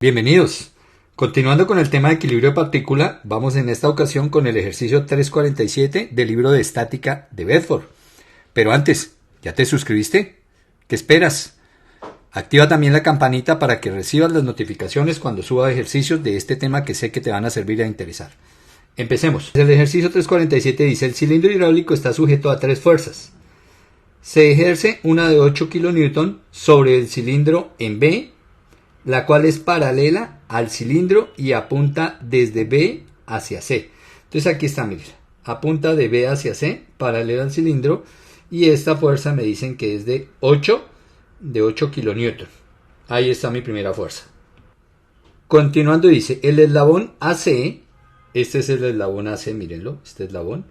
Bienvenidos. Continuando con el tema de equilibrio de partícula, vamos en esta ocasión con el ejercicio 347 del libro de estática de Bedford. Pero antes, ¿ya te suscribiste? ¿Qué esperas? Activa también la campanita para que recibas las notificaciones cuando suba ejercicios de este tema que sé que te van a servir a interesar. Empecemos. El ejercicio 347 dice: el cilindro hidráulico está sujeto a tres fuerzas. Se ejerce una de 8 kN sobre el cilindro en B, la cual es paralela al cilindro y apunta desde B hacia C. Entonces aquí está, miren, apunta de B hacia C, paralela al cilindro, y esta fuerza me dicen que es de 8 kN. Ahí está mi primera fuerza. Continuando dice, el eslabón AC, este es el eslabón AC, mírenlo, este eslabón,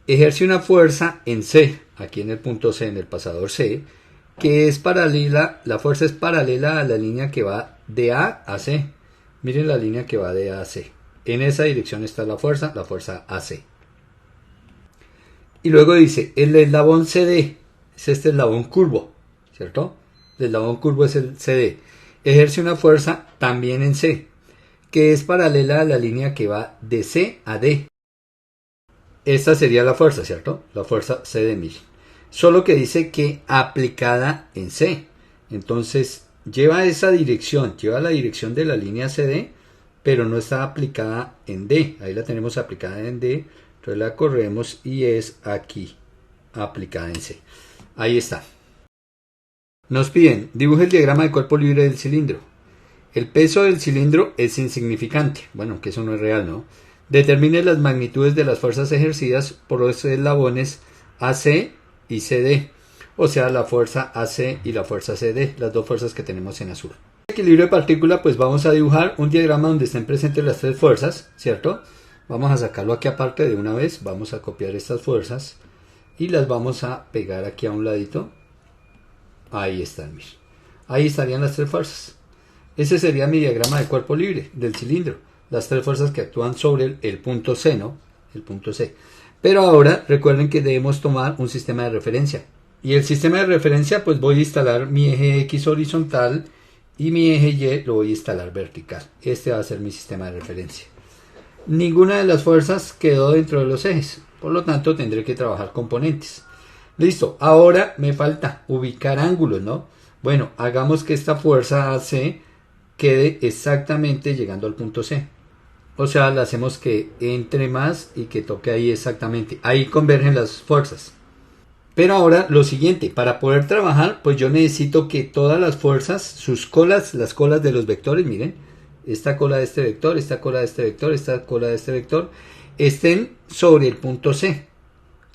ejerce una fuerza en C, aquí en el punto C, en el pasador C, que es paralela, la fuerza es paralela a la línea que va de A a C. Miren la línea que va de A a C. En esa dirección está la fuerza AC. Y luego dice, el eslabón CD, es este eslabón curvo, ¿cierto? El eslabón curvo es el CD. Ejerce una fuerza también en C, que es paralela a la línea que va de C a D. Esta sería la fuerza, ¿cierto? La fuerza CD, miren. Solo que dice que aplicada en C. Entonces lleva esa dirección, lleva la dirección de la línea CD, pero no está aplicada en D. Ahí la tenemos aplicada en D, entonces la corremos y es aquí, aplicada en C. Ahí está. Nos piden, dibuje el diagrama de cuerpo libre del cilindro. El peso del cilindro es insignificante. Bueno, que eso no es real, ¿no? Determine las magnitudes de las fuerzas ejercidas por los eslabones AC y CD, o sea, la fuerza AC y la fuerza CD, las dos fuerzas que tenemos en azul. Equilibrio de partícula, pues vamos a dibujar un diagrama donde estén presentes las tres fuerzas, ¿cierto? Vamos a sacarlo aquí aparte de una vez, vamos a copiar estas fuerzas y las vamos a pegar aquí a un ladito. Ahí están, miren. Ahí estarían las tres fuerzas. Ese sería mi diagrama de cuerpo libre del cilindro, las tres fuerzas que actúan sobre el punto C, ¿no? El punto C. Pero ahora recuerden que debemos tomar un sistema de referencia. Y el sistema de referencia, pues voy a instalar mi eje X horizontal y mi eje Y lo voy a instalar vertical. Este va a ser mi sistema de referencia. Ninguna de las fuerzas quedó dentro de los ejes, por lo tanto tendré que trabajar componentes. Listo, ahora me falta ubicar ángulos, ¿no? Bueno, hagamos que esta fuerza AC quede exactamente llegando al punto C. O sea, la hacemos que entre más y que toque ahí exactamente. Ahí convergen las fuerzas. Pero ahora lo siguiente, para poder trabajar, pues yo necesito que todas las fuerzas, sus colas, las colas de los vectores, miren, esta cola de este vector, esta cola de este vector, esta cola de este vector, estén sobre el punto C.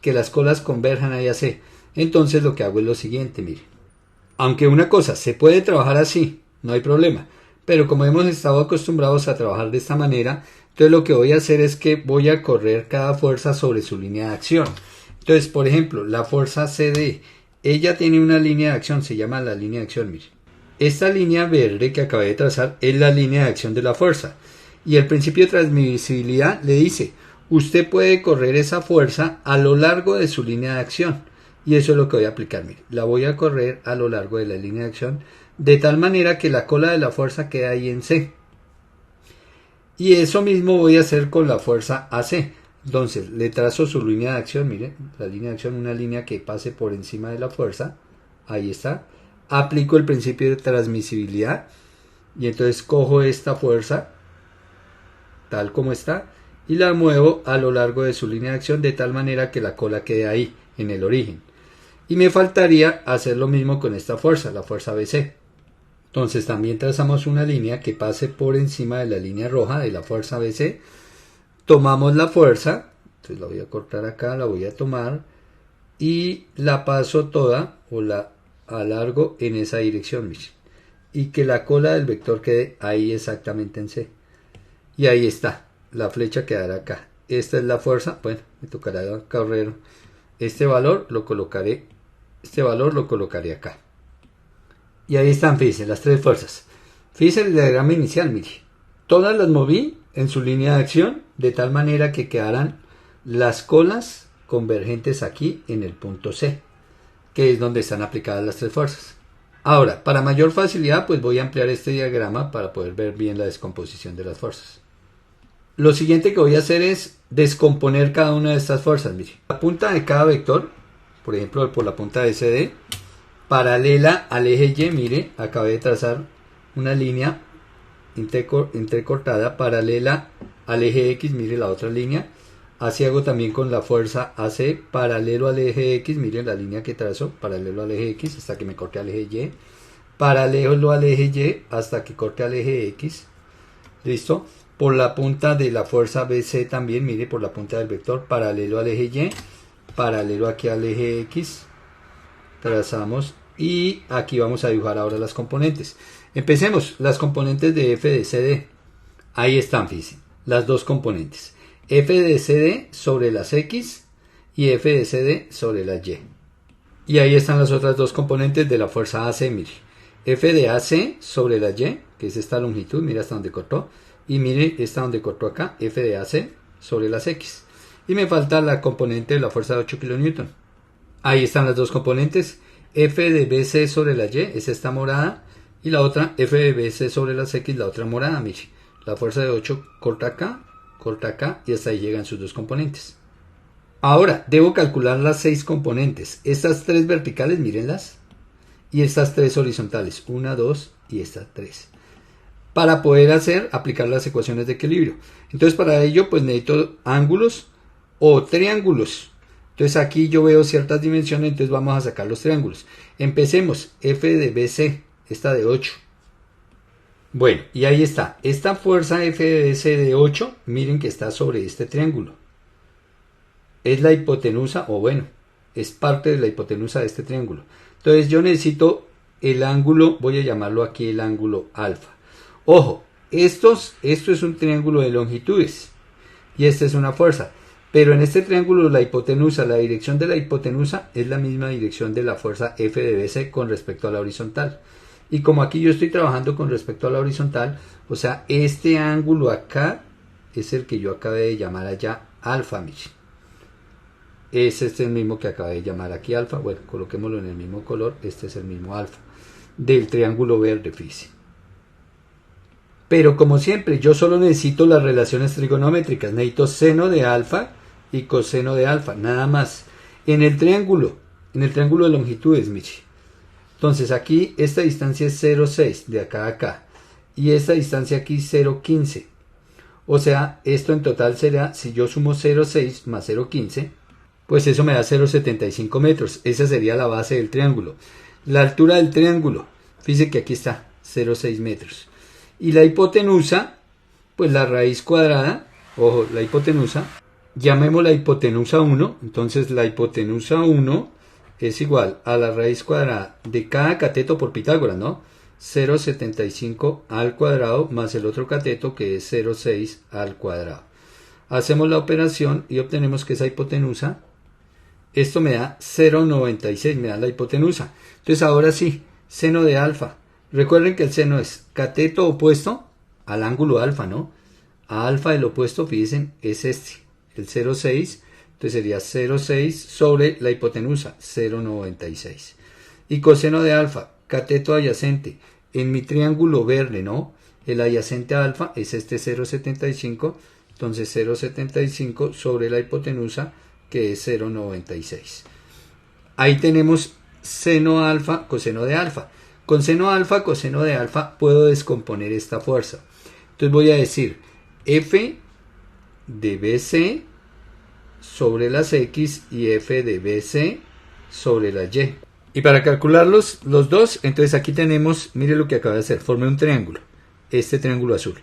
Que las colas converjan ahí a C. Entonces lo que hago es lo siguiente, miren. Aunque una cosa se puede trabajar así, no hay problema. Pero como hemos estado acostumbrados a trabajar de esta manera, entonces lo que voy a hacer es que voy a correr cada fuerza sobre su línea de acción. Entonces, por ejemplo, la fuerza CD, ella tiene una línea de acción, se llama la línea de acción, miren. Esta línea verde que acabé de trazar es la línea de acción de la fuerza. Y el principio de transmisibilidad le dice, usted puede correr esa fuerza a lo largo de su línea de acción. Y eso es lo que voy a aplicar, miren. La voy a correr a lo largo de la línea de acción, de tal manera que la cola de la fuerza quede ahí en C. Y eso mismo voy a hacer con la fuerza AC. Entonces le trazo su línea de acción, miren, la línea de acción, una línea que pase por encima de la fuerza. Ahí está. Aplico el principio de transmisibilidad y entonces cojo esta fuerza tal como está y la muevo a lo largo de su línea de acción de tal manera que la cola quede ahí en el origen. Y me faltaría hacer lo mismo con esta fuerza, la fuerza BC. Entonces también trazamos una línea que pase por encima de la línea roja de la fuerza BC. Tomamos la fuerza, entonces la voy a cortar acá, la voy a tomar y la paso toda o la alargo en esa dirección, miren. Y que la cola del vector quede ahí exactamente en C. Y ahí está, la flecha quedará acá. Esta es la fuerza, bueno, me tocará correr este valor, lo colocaré acá. Y ahí están, fíjense, las tres fuerzas. Fíjense el diagrama inicial, mire. Todas las moví en su línea de acción, de tal manera que quedaran las colas convergentes aquí en el punto C, que es donde están aplicadas las tres fuerzas. Ahora, para mayor facilidad, pues voy a ampliar este diagrama para poder ver bien la descomposición de las fuerzas. Lo siguiente que voy a hacer es descomponer cada una de estas fuerzas. Mire, la punta de cada vector, por ejemplo, por la punta de SD, paralela al eje Y, mire, acabé de trazar una línea intercortada paralela al eje X, mire la otra línea. Así hago también con la fuerza AC, paralelo al eje X, miren la línea que trazo, paralelo al eje X hasta que me corte al eje Y, paralelo al eje Y hasta que corte al eje X, listo. Por la punta de la fuerza BC también, mire, por la punta del vector, paralelo al eje Y, paralelo aquí al eje X, trazamos y aquí vamos a dibujar ahora las componentes. Empecemos, las componentes de F de CD, ahí están, fíjense, las dos componentes. F de CD sobre las X y F de CD sobre las Y. Y ahí están las otras dos componentes de la fuerza AC, mire. F de AC sobre la Y, que es esta longitud, mira hasta donde cortó. Y mire esta donde cortó acá, F de AC sobre las X. Y me falta la componente de la fuerza de 8 kN. Ahí están las dos componentes. F de BC sobre la Y, es esta morada. Y la otra, F de BC sobre las X, la otra morada, mire. La fuerza de 8 corta acá y hasta ahí llegan sus dos componentes. Ahora, debo calcular las 6 componentes. Estas 3 verticales, mírenlas. Y estas 3 horizontales. 1, 2 y estas 3. Para poder aplicar las ecuaciones de equilibrio. Entonces, para ello, pues necesito ángulos o triángulos. Entonces, aquí yo veo ciertas dimensiones, entonces vamos a sacar los triángulos. Empecemos. F de BC, esta de 8. Bueno, y ahí está. Esta fuerza F de BC de 8, miren que está sobre este triángulo. Es la hipotenusa, o bueno, es parte de la hipotenusa de este triángulo. Entonces yo necesito el ángulo, voy a llamarlo aquí el ángulo alfa. Ojo, esto es un triángulo de longitudes y esta es una fuerza. Pero en este triángulo la hipotenusa, la dirección de la hipotenusa es la misma dirección de la fuerza F de BC con respecto a la horizontal. Y como aquí yo estoy trabajando con respecto a la horizontal, o sea, este ángulo acá es el que yo acabé de llamar allá alfa, mire. Es este el mismo que acabé de llamar aquí alfa. Bueno, coloquémoslo en el mismo color. Este es el mismo alfa del triángulo verde, fíjense. Pero como siempre, yo solo necesito las relaciones trigonométricas. Necesito seno de alfa y coseno de alfa, nada más. En el triángulo de longitudes, mire. Entonces aquí esta distancia es 0,6 de acá a acá. Y esta distancia aquí 0,15. O sea, esto en total será, si yo sumo 0,6 más 0,15, pues eso me da 0,75 metros. Esa sería la base del triángulo. La altura del triángulo, fíjense que aquí está, 0,6 metros. Y la hipotenusa, pues la raíz cuadrada, ojo, la hipotenusa, llamémosla hipotenusa 1. Entonces la hipotenusa 1 es igual a la raíz cuadrada de cada cateto por Pitágoras, ¿no? 0,75 al cuadrado más el otro cateto que es 0,6 al cuadrado. Hacemos la operación y obtenemos que esa hipotenusa, esto me da 0,96, me da la hipotenusa. Entonces ahora sí, seno de alfa. Recuerden que el seno es cateto opuesto al ángulo alfa, ¿no? A alfa del opuesto, fíjense, es este, el 0,6. Entonces sería 0,6 sobre la hipotenusa, 0,96. Y coseno de alfa, cateto adyacente. En mi triángulo verde, ¿no? El adyacente a alfa es este 0,75. Entonces 0,75 sobre la hipotenusa, que es 0,96. Ahí tenemos seno alfa, coseno de alfa. Con seno alfa, coseno de alfa, puedo descomponer esta fuerza. Entonces voy a decir F de BC sobre las X y F de BC sobre la Y. Y para calcular los dos, entonces aquí tenemos, mire lo que acabo de hacer, formé un triángulo, este triángulo azul.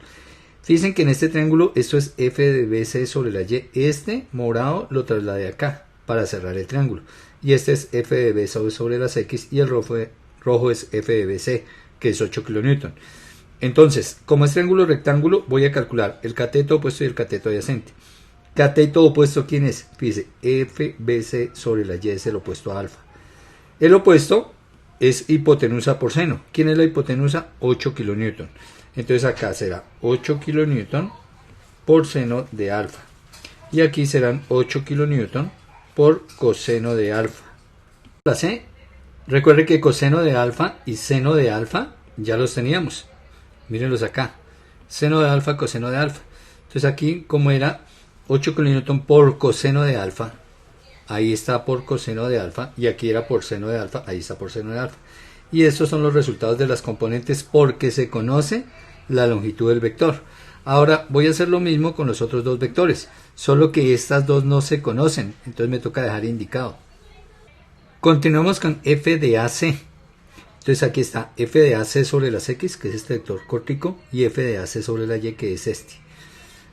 Fíjense que en este triángulo esto es F de BC sobre la Y. Este morado lo trasladé acá para cerrar el triángulo. Y este es F de BC sobre las X y el rojo es F de BC, que es 8 kN. Entonces, como es triángulo rectángulo, voy a calcular el cateto opuesto y el cateto adyacente. Cateto opuesto, ¿quién es? Fíjense, FBC sobre la Y es el opuesto a alfa. El opuesto es hipotenusa por seno. ¿Quién es la hipotenusa? 8 kN. Entonces acá será 8 kN por seno de alfa. Y aquí serán 8 kN por coseno de alfa. La C Recuerde que coseno de alfa y seno de alfa ya los teníamos. Mírenlos acá. Seno de alfa, coseno de alfa. Entonces aquí, como era 8 kilonewton por coseno de alfa, ahí está por coseno de alfa, y aquí era por seno de alfa, ahí está por seno de alfa. Y estos son los resultados de las componentes porque se conoce la longitud del vector. Ahora voy a hacer lo mismo con los otros dos vectores, solo que estas dos no se conocen, entonces me toca dejar indicado. Continuamos con f de AC. Entonces aquí está f de AC sobre las x, que es este vector córtico, y f de AC sobre la y, que es este.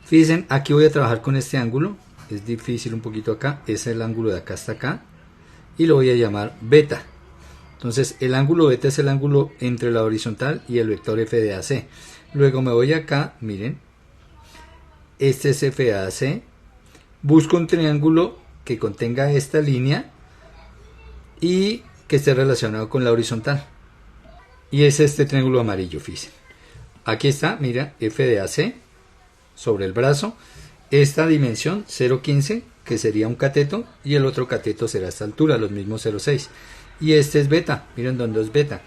Fíjense, aquí voy a trabajar con este ángulo, es difícil un poquito acá, es el ángulo de acá hasta acá, y lo voy a llamar beta. Entonces el ángulo beta es el ángulo entre la horizontal y el vector f de AC. Luego me voy acá, miren, este es f de AC, busco un triángulo que contenga esta línea y que esté relacionado con la horizontal. Y es este triángulo amarillo, fíjense. Aquí está, mira, f de AC sobre el brazo, esta dimensión 0,15, que sería un cateto, y el otro cateto será a esta altura, los mismos 0,6. Y este es beta, miren dónde es beta.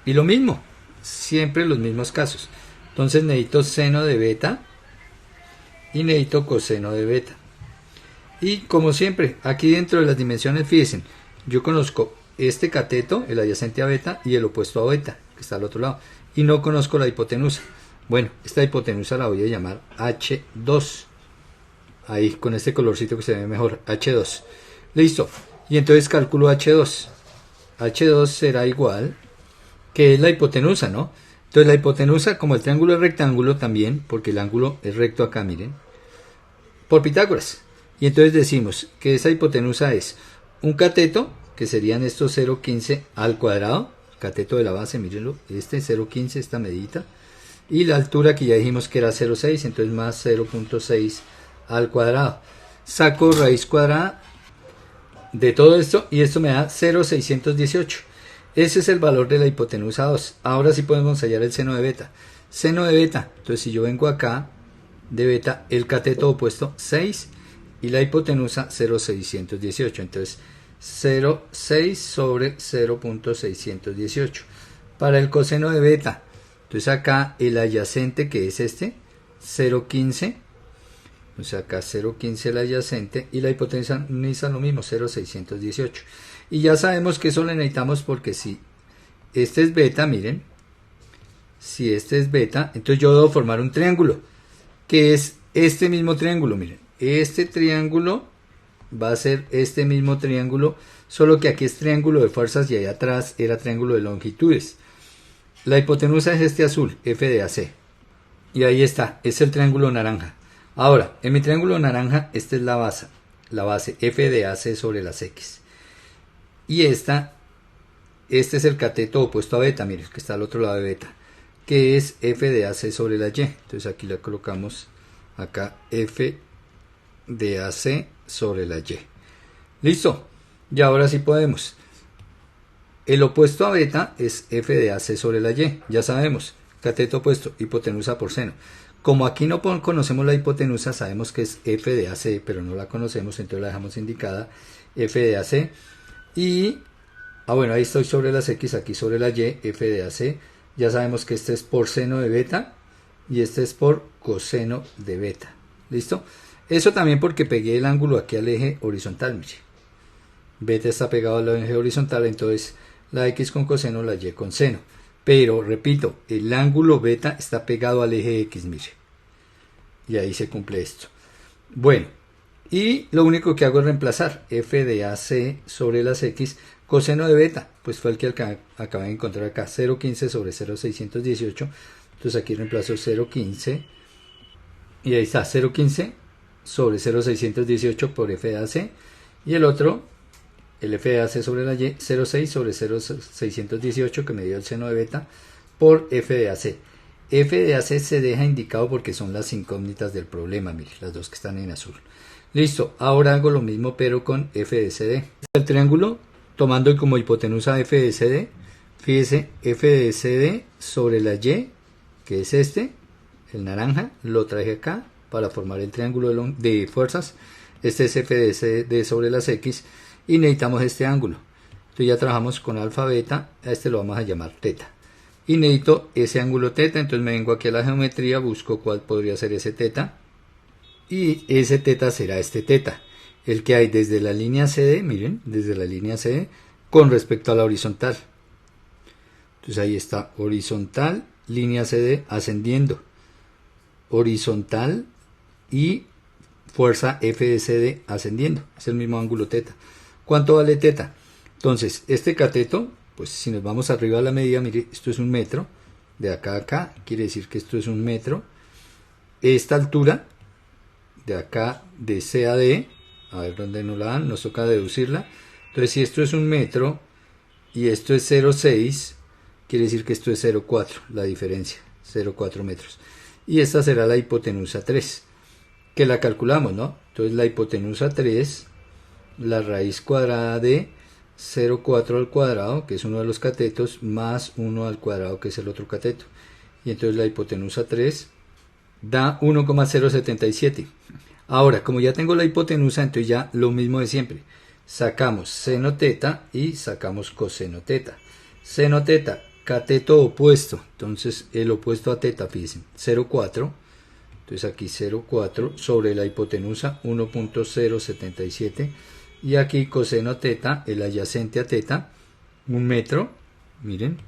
Y lo mismo, siempre los mismos casos. Entonces necesito seno de beta y necesito coseno de beta. Y como siempre, aquí dentro de las dimensiones, fíjense, yo conozco este cateto, el adyacente a beta, y el opuesto a beta, que está al otro lado. Y no conozco la hipotenusa. Bueno, esta hipotenusa la voy a llamar H2. Ahí, con este colorcito que se ve mejor, H2. Listo. Y entonces calculo H2. H2 será igual, que es la hipotenusa, ¿no? Entonces la hipotenusa, como el triángulo es rectángulo también, porque el ángulo es recto acá, miren, por Pitágoras. Y entonces decimos que esa hipotenusa es un cateto, que serían estos 0,15 al cuadrado, cateto de la base, mírenlo, este 0,15, esta medida, y la altura que ya dijimos que era 0,6, entonces más 0,6 al cuadrado. Saco raíz cuadrada de todo esto y esto me da 0,618. Ese es el valor de la hipotenusa 2. Ahora sí podemos hallar el seno de beta. Seno de beta, entonces si yo vengo acá de beta, el cateto opuesto 6 y la hipotenusa 0,618. Entonces 0,6 sobre 0,618. Para el coseno de beta, entonces acá el adyacente, que es este, 0,15. O sea, acá 0,15 el adyacente y la hipotenusa lo mismo, 0,618. Y ya sabemos que eso le necesitamos porque si este es beta, miren, si este es beta, entonces yo debo formar un triángulo, que es este mismo triángulo, miren. Este triángulo va a ser este mismo triángulo, solo que aquí es triángulo de fuerzas y allá atrás era triángulo de longitudes. La hipotenusa es este azul, f de AC. Y ahí está, es el triángulo naranja. Ahora, en mi triángulo naranja, esta es la base f de AC sobre las x. Y este es el cateto opuesto a beta, miren, que está al otro lado de beta, que es f de AC sobre la y. Entonces aquí le colocamos acá f de AC sobre la y. Listo, y ahora sí podemos. El opuesto a beta es f de AC sobre la y, ya sabemos, cateto opuesto, hipotenusa por seno. Como aquí no conocemos la hipotenusa, sabemos que es f de AC, pero no la conocemos, entonces la dejamos indicada, f de AC. Y, bueno, ahí estoy sobre las x, aquí sobre la y, f de AC. Ya sabemos que este es por seno de beta y este es por coseno de beta. ¿Listo? Eso también porque pegué el ángulo aquí al eje horizontal, mire. Beta está pegado al eje horizontal, entonces la x con coseno, la y con seno. Pero, repito, el ángulo beta está pegado al eje x, mire. Y ahí se cumple esto. Bueno, y lo único que hago es reemplazar f de AC sobre las x, coseno de beta, pues fue el que acabé de encontrar acá, 0,15 sobre 0,618. Entonces aquí reemplazo 0,15 y ahí está, 0,15 sobre 0,618 por f de AC. Y el otro, el f de AC sobre la y, 0,6 sobre 0,618 que me dio el seno de beta por f de AC. F de AC se deja indicado porque son las incógnitas del problema, mire, las dos que están en azul. Listo, ahora hago lo mismo pero con f de CD. El triángulo, tomando como hipotenusa f de CD, fíjese, f de CD sobre la y, que es este, el naranja, lo traje acá para formar el triángulo de fuerzas. Este es f de CD sobre las x y necesitamos este ángulo. Entonces ya trabajamos con alfa, beta, a este lo vamos a llamar teta. Y necesito ese ángulo teta, entonces me vengo aquí a la geometría, busco cuál podría ser ese teta. Y ese teta será este teta, el que hay desde la línea CD, miren, desde la línea CD, con respecto a la horizontal. Entonces ahí está, horizontal, línea CD ascendiendo, horizontal y fuerza F de CD ascendiendo, es el mismo ángulo teta. ¿Cuánto vale teta? Entonces, este cateto, pues si nos vamos arriba a la medida, mire, esto es 1 metro, de acá a acá, quiere decir que esto es 1 metro. Esta altura, de acá, de C a D, a ver dónde nos la dan, nos toca deducirla. Entonces, si esto es 1 metro y esto es 0,6, quiere decir que esto es 0,4, la diferencia, 0,4 metros. Y esta será la hipotenusa 3, que la calculamos, ¿no? Entonces, la hipotenusa 3, la raíz cuadrada de 0,4 al cuadrado, que es uno de los catetos, más 1 al cuadrado, que es el otro cateto. Y entonces la hipotenusa 3 da 1,077. Ahora, como ya tengo la hipotenusa, entonces ya lo mismo de siempre. Sacamos seno teta y sacamos coseno teta. Seno teta, cateto opuesto. Entonces el opuesto a teta, fíjense, 0,4. Entonces aquí 0,4 sobre la hipotenusa 1,077. Y aquí coseno teta, el adyacente a teta, 1 metro. Miren,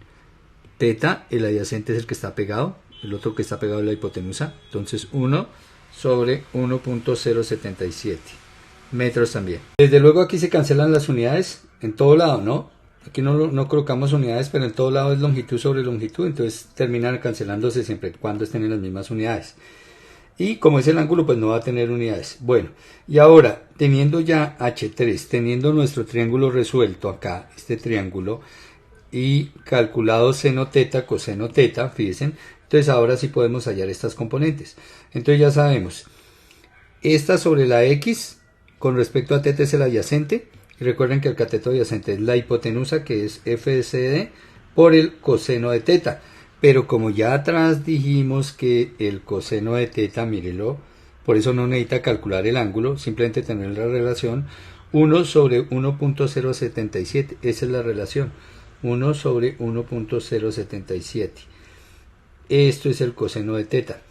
teta, el adyacente es el que está pegado. El otro que está pegado es la hipotenusa. Entonces 1 sobre 1,077 metros también. Desde luego aquí se cancelan las unidades en todo lado, ¿no? Aquí no colocamos unidades, pero en todo lado es longitud sobre longitud. Entonces terminan cancelándose siempre cuando estén en las mismas unidades. Y como es el ángulo, pues no va a tener unidades. Bueno, y ahora, teniendo ya H3, teniendo nuestro triángulo resuelto acá, este triángulo, y calculado seno teta, coseno teta, fíjense, entonces ahora sí podemos hallar estas componentes. Entonces ya sabemos, esta sobre la X, con respecto a teta es el adyacente, y recuerden que el cateto adyacente es la hipotenusa, que es F de CD, por el coseno de teta. Pero como ya atrás dijimos que el coseno de teta, mírelo, por eso no necesita calcular el ángulo, simplemente tener la relación 1 sobre 1,077, esa es la relación, 1 sobre 1,077. Esto es el coseno de teta.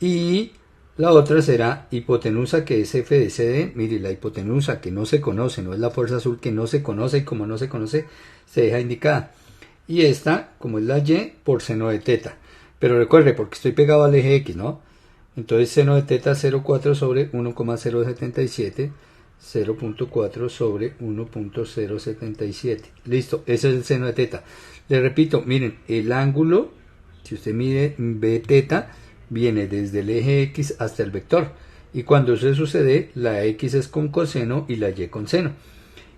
Y la otra será hipotenusa, que es F de CD, mire, la hipotenusa que no se conoce, no es la fuerza azul que no se conoce, y como no se conoce, se deja indicada. Y esta, como es la Y, por seno de teta. Pero recuerde, porque estoy pegado al eje X, ¿no? Entonces seno de teta 0,4 sobre 1,077, 0,4 sobre 1,077. Listo, ese es el seno de teta. Le repito, miren, el ángulo, si usted mide B teta, viene desde el eje X hasta el vector. Y cuando eso sucede, la X es con coseno y la Y con seno.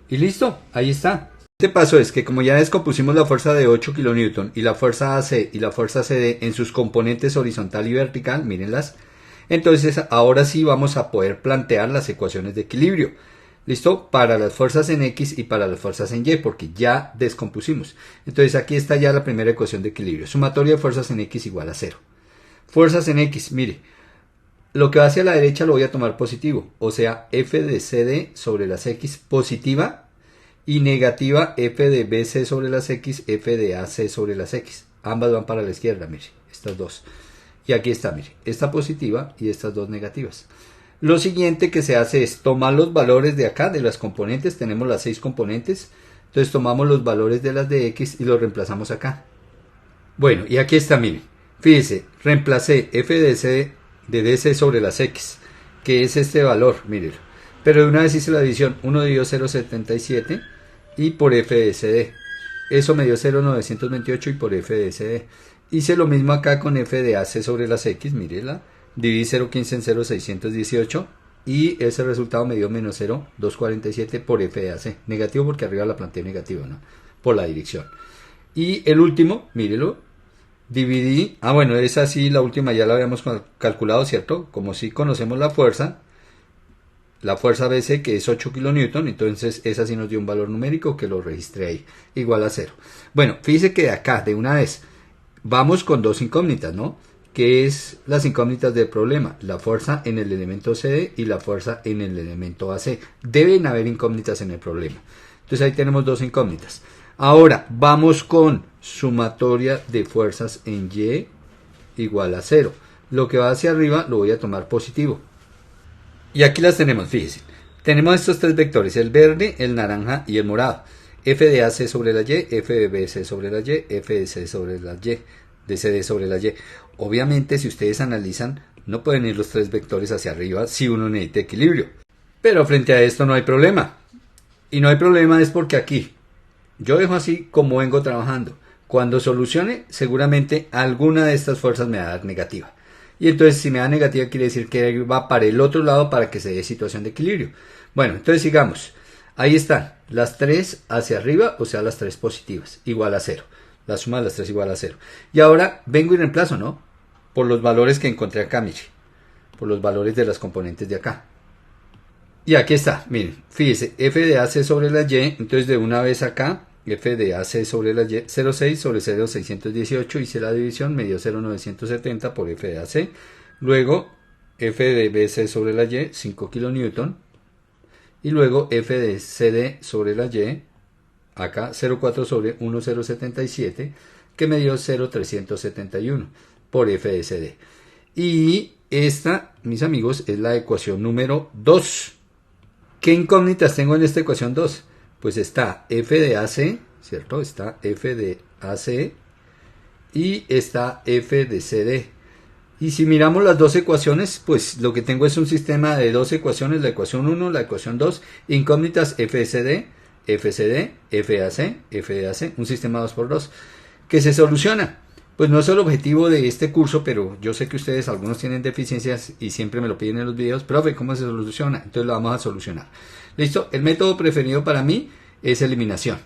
Y listo, ahí está. Este paso es que como ya descompusimos la fuerza de 8 kN y la fuerza AC y la fuerza CD en sus componentes horizontal y vertical, mírenlas, entonces ahora sí vamos a poder plantear las ecuaciones de equilibrio. ¿Listo? Para las fuerzas en X y para las fuerzas en Y, porque ya descompusimos. Entonces aquí está ya la primera ecuación de equilibrio. Sumatoria de fuerzas en X igual a 0. Fuerzas en X, mire, lo que va hacia la derecha lo voy a tomar positivo, o sea, F de CD sobre las X positiva, y negativa F de BC sobre las X, F de AC sobre las X. Ambas van para la izquierda, mire, estas dos. Y aquí está, mire, esta positiva y estas dos negativas. Lo siguiente que se hace es tomar los valores de acá, de las componentes, tenemos las 6 componentes, entonces tomamos los valores de las de X y los reemplazamos acá. Bueno, y aquí está, mire, fíjese, reemplacé F de DC sobre las X, que es este valor, mire. Pero de una vez hice la división, 1 dio 0,77 y por F de CD. Eso me dio 0,928 y por F de CD. Hice lo mismo acá con F de AC sobre las X, mírela. Dividí 0,15 en 0,618 y ese resultado me dio menos 0,247 por F de AC. Negativo porque arriba la planteé negativo, ¿no? Por la dirección. Y el último, mírelo, dividí, bueno, esa sí, la última ya la habíamos calculado, ¿cierto? Como si conocemos la fuerza BC, que es 8 kN, entonces esa sí nos dio un valor numérico que lo registré ahí, igual a 0. Bueno, fíjese que de acá, de una vez, vamos con dos incógnitas, ¿no? Que es las incógnitas del problema, la fuerza en el elemento CD y la fuerza en el elemento AC. Deben haber incógnitas en el problema. Entonces ahí tenemos dos incógnitas. Ahora vamos con sumatoria de fuerzas en Y igual a 0. Lo que va hacia arriba lo voy a tomar positivo. Y aquí las tenemos, fíjense. Tenemos estos tres vectores, el verde, el naranja y el morado. F de AC sobre la Y, F de BC sobre la Y, F de C sobre la Y, de CD sobre la Y. Obviamente, si ustedes analizan, no pueden ir los tres vectores hacia arriba si uno necesita equilibrio. Pero frente a esto no hay problema. Y no hay problema es porque aquí yo dejo así como vengo trabajando. Cuando solucione, seguramente alguna de estas fuerzas me va a dar negativa. Y entonces si me da negativa quiere decir que va para el otro lado para que se dé situación de equilibrio. Bueno, entonces sigamos. Ahí están las tres hacia arriba, o sea las tres positivas, igual a 0. La suma de las tres igual a 0. Y ahora vengo y reemplazo, ¿no? Por los valores que encontré acá, mire. Por los valores de las componentes de acá. Y aquí está, miren, fíjese, F de AC sobre la Y, entonces de una vez acá, F de AC sobre la Y, 0,6 sobre 0,618, hice la división, me dio 0,970 por F de AC. Luego, F de BC sobre la Y, 5 kN. Y luego, F de CD sobre la Y, acá, 0,4 sobre 1,077, que me dio 0,371 por F de CD. Y esta, mis amigos, es la ecuación número 2. ¿Qué incógnitas tengo en esta ecuación 2? Pues está F de AC, ¿cierto? Está F de AC y está F de CD. Y si miramos las dos ecuaciones, pues lo que tengo es un sistema de dos ecuaciones, la ecuación 1, la ecuación 2, incógnitas F de CD, FCD, FAC, FAC, un sistema 2×2, que se soluciona. Pues no es el objetivo de este curso, pero yo sé que ustedes, algunos tienen deficiencias y siempre me lo piden en los videos. Profe, ¿cómo se soluciona? Entonces lo vamos a solucionar. ¿Listo? El método preferido para mí es eliminación.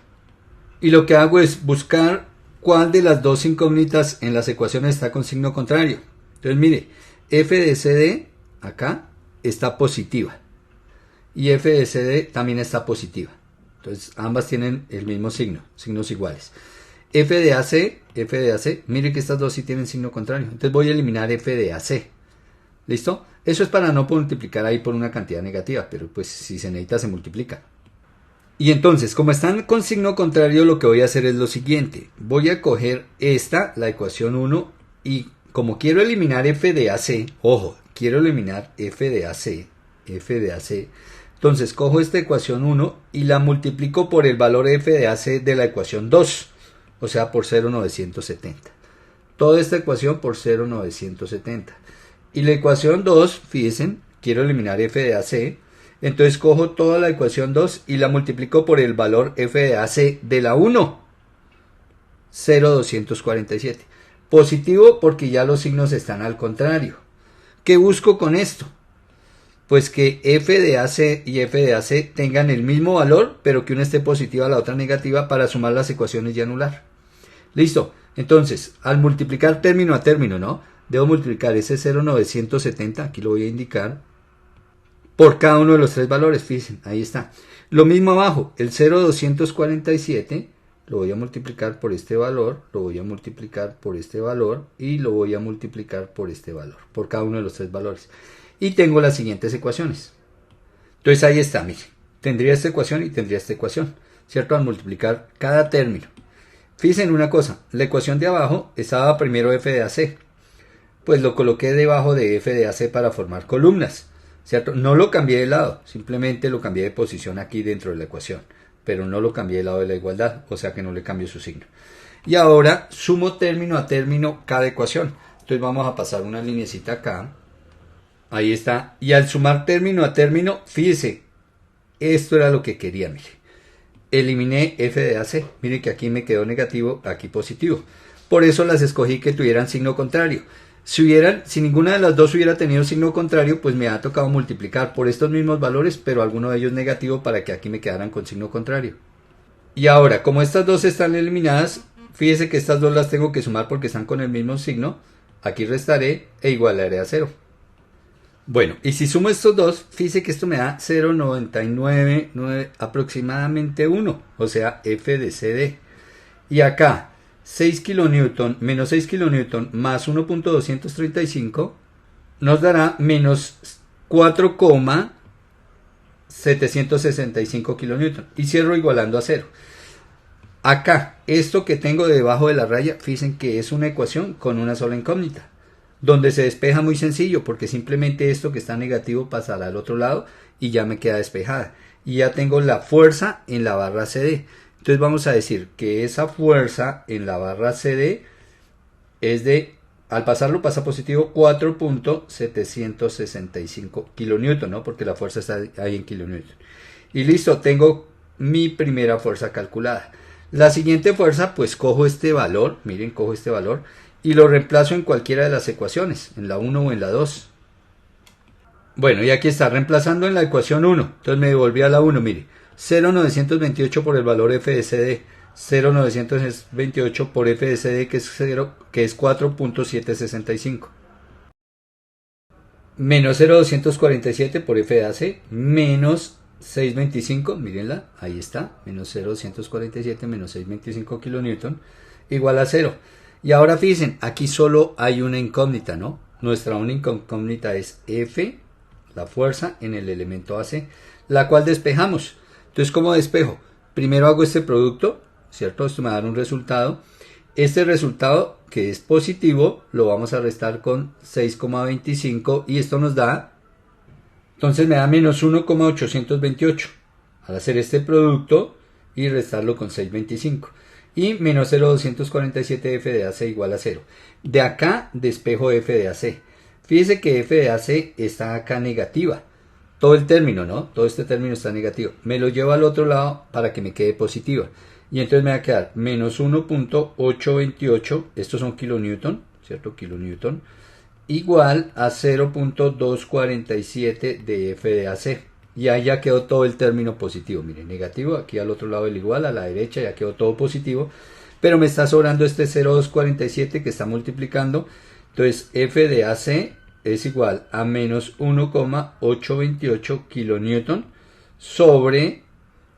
Y lo que hago es buscar cuál de las dos incógnitas en las ecuaciones está con signo contrario. Entonces mire, F de CD acá está positiva. Y F de CD también está positiva. Entonces ambas tienen el mismo signo, signos iguales. F de AC, mire que estas dos sí tienen signo contrario. Entonces voy a eliminar F de AC. ¿Listo? Eso es para no multiplicar ahí por una cantidad negativa, pero pues si se necesita se multiplica. Y entonces, como están con signo contrario, lo que voy a hacer es lo siguiente. Voy a coger esta, la ecuación 1, y como quiero eliminar F de AC, ojo, quiero eliminar F de AC, entonces cojo esta ecuación 1 y la multiplico por el valor F de AC de la ecuación 2. O sea, por 0,970. Toda esta ecuación por 0,970. Y la ecuación 2, fíjense, quiero eliminar F de AC. Entonces cojo toda la ecuación 2 y la multiplico por el valor F de AC de la 1. 0,247. Positivo porque ya los signos están al contrario. ¿Qué busco con esto? Pues que F de AC y F de AC tengan el mismo valor, pero que una esté positiva, la otra negativa, para sumar las ecuaciones y anular. Listo, entonces, al multiplicar término a término, ¿no? Debo multiplicar ese 0,970, aquí lo voy a indicar, por cada uno de los tres valores, fíjense, ahí está. Lo mismo abajo, el 0,247, lo voy a multiplicar por este valor, lo voy a multiplicar por este valor, y lo voy a multiplicar por este valor, por cada uno de los tres valores. Y tengo las siguientes ecuaciones. Entonces ahí está, mire, tendría esta ecuación y tendría esta ecuación, ¿cierto? Al multiplicar cada término. Fíjense en una cosa, la ecuación de abajo estaba primero F de AC, pues lo coloqué debajo de F de AC para formar columnas, ¿cierto? No lo cambié de lado, simplemente lo cambié de posición aquí dentro de la ecuación, pero no lo cambié de lado de la igualdad, o sea que no le cambio su signo. Y ahora sumo término a término cada ecuación, entonces vamos a pasar una linecita acá, ahí está, y al sumar término a término, fíjese, esto era lo que quería, mire. Eliminé F de AC, mire que aquí me quedó negativo, aquí positivo. Por eso las escogí que tuvieran signo contrario. Si ninguna de las dos hubiera tenido signo contrario, pues me ha tocado multiplicar por estos mismos valores, pero alguno de ellos negativo para que aquí me quedaran con signo contrario. Y ahora, como estas dos están eliminadas, fíjese que estas dos las tengo que sumar porque están con el mismo signo. Aquí restaré e igualaré a 0. Bueno, y si sumo estos dos, fíjese que esto me da 0,999, aproximadamente 1, o sea, F de CD. Y acá, 6 kN menos 6 kN más 1.235 nos dará menos 4,0 765 kilonewton y cierro igualando a 0. Acá, esto que tengo debajo de la raya, fíjense que es una ecuación con una sola incógnita, donde se despeja muy sencillo, porque simplemente esto que está negativo pasará al otro lado y ya me queda despejada. Y ya tengo la fuerza en la barra CD. Entonces vamos a decir que esa fuerza en la barra CD es de, al pasarlo pasa positivo 4.765 kilonewton, ¿no? Porque la fuerza está ahí en kilonewton. Y listo, tengo mi primera fuerza calculada. La siguiente fuerza, pues cojo este valor, miren, cojo este valor y lo reemplazo en cualquiera de las ecuaciones, en la 1 o en la 2. Bueno, y aquí está, reemplazando en la ecuación 1. Entonces me devolví a la 1, mire. 0,928 por el valor f de CD. 0,928 por f de CD, que es 4.765. Menos 0,247 por f de AC. Menos 625, mírenla, ahí está. Menos 0,247 menos 625 kilonewton. Igual a 0. Y ahora fíjense, aquí solo hay una incógnita, ¿no? Nuestra única incógnita es F, la fuerza en el elemento AC, la cual despejamos. Entonces, ¿cómo despejo? Primero hago este producto, ¿cierto? Esto me va a dar un resultado. Este resultado, que es positivo, lo vamos a restar con 6,25 y esto nos da, entonces me da menos 1,828 al hacer este producto y restarlo con 6,25. Y menos 0,247 f de AC igual a 0. De acá despejo f de AC. Fíjese que f de AC está acá negativa. Todo el término, ¿no? Todo este término está negativo. Me lo llevo al otro lado para que me quede positiva. Y entonces me va a quedar menos 1.828, estos son kilonewton, ¿cierto? Kilonewton, igual a 0.247 de f de AC. Y ahí ya quedó todo el término positivo. Miren, negativo, aquí al otro lado del igual, a la derecha ya quedó todo positivo. Pero me está sobrando este 0.247 que está multiplicando. Entonces f de AC es igual a menos 1,828 kilonewton sobre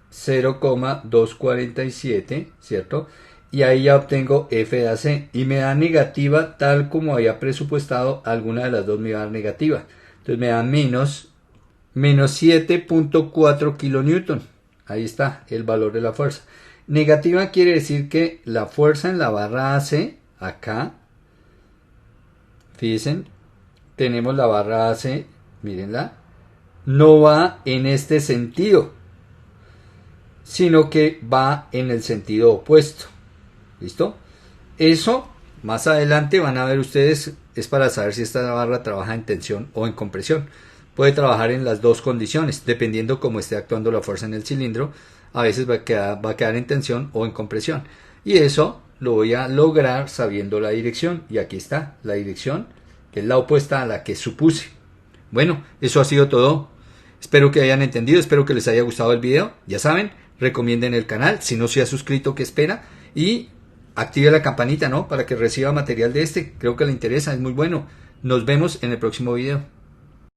0,247, ¿cierto? Y ahí ya obtengo f de AC y me da negativa tal como había presupuestado. Alguna de las dos me va a dar negativa. Entonces me da menos 7.4 kilonewton. Ahí está el valor de la fuerza. Negativa quiere decir que la fuerza en la barra AC, acá, fíjense, tenemos la barra AC, mírenla, no va en este sentido, sino que va en el sentido opuesto. ¿Listo? Eso más adelante van a ver ustedes, es para saber si esta barra trabaja en tensión o en compresión. Puede trabajar en las dos condiciones, dependiendo cómo esté actuando la fuerza en el cilindro. A veces va a quedar en tensión o en compresión. Y eso lo voy a lograr sabiendo la dirección. Y aquí está la dirección, que es la opuesta a la que supuse. Bueno, eso ha sido todo. Espero que hayan entendido, espero que les haya gustado el video. Ya saben, recomienden el canal. Si no se ha suscrito, ¿qué espera? Y active la campanita, ¿no? Para que reciba material de este. Creo que le interesa, es muy bueno. Nos vemos en el próximo video.